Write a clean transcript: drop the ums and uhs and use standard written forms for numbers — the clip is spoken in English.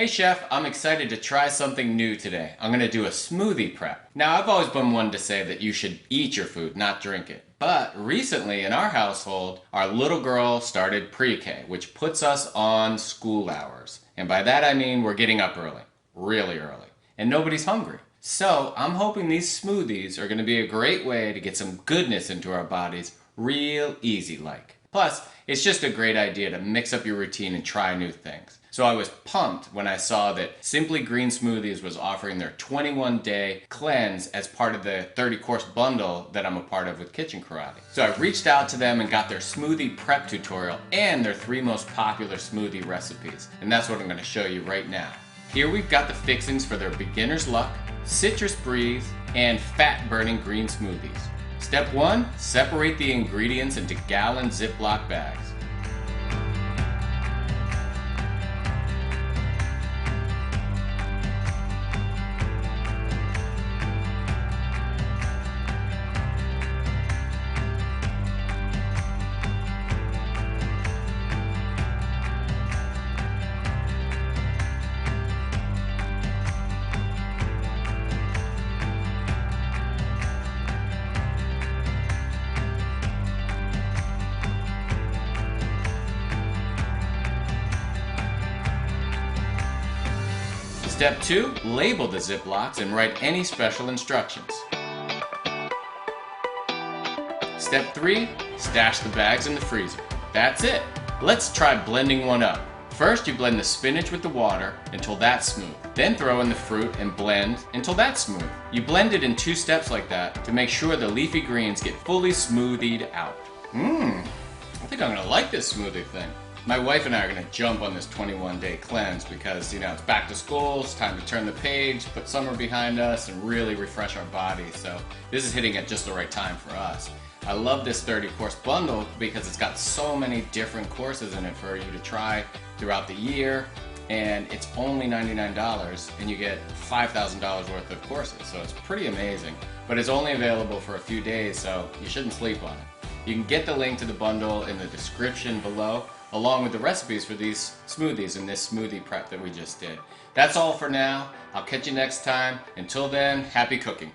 Hey chef, I'm excited to try something new today. I'm gonna do a smoothie prep. Now I've always been one to say that you should eat your food, not drink it. But recently in our household, our little girl started pre-K, which puts us on school hours. And by that I mean we're getting up early, really early, and nobody's hungry. So I'm hoping these smoothies are gonna be a great way to get some goodness into our bodies real easy like. Plus, it's just a great idea to mix up your routine and try new things. So I was pumped when I saw that Simply Green Smoothies was offering their 21-day cleanse as part of the 30-course bundle that I'm a part of with Kitchen Karate. So I reached out to them and got their smoothie prep tutorial and their 3 most popular smoothie recipes. And that's what I'm going to show you right now. Here we've got the fixings for their Beginner's Luck, Citrus Breeze, and Fat-Burning Green Smoothies. Step 1, separate the ingredients into gallon Ziploc bags. Step 2, label the Ziplocs and write any special instructions. Step 3, stash the bags in the freezer. That's it. Let's try blending one up. First, you blend the spinach with the water until that's smooth. Then throw in the fruit and blend until that's smooth. You blend it in 2 steps like that to make sure the leafy greens get fully smoothied out. I think I'm gonna like this smoothie thing. My wife and I are going to jump on this 21-day cleanse because, it's back to school, it's time to turn the page, put summer behind us, and really refresh our bodies. So this is hitting at just the right time for us. I love this 30-course bundle because it's got so many different courses in it for you to try throughout the year, and it's only $99 and you get $5,000 worth of courses. So it's pretty amazing, but it's only available for a few days, so you shouldn't sleep on it. You can get the link to the bundle in the description below, along with the recipes for these smoothies and this smoothie prep that we just did. That's all for now. I'll catch you next time. Until then, happy cooking.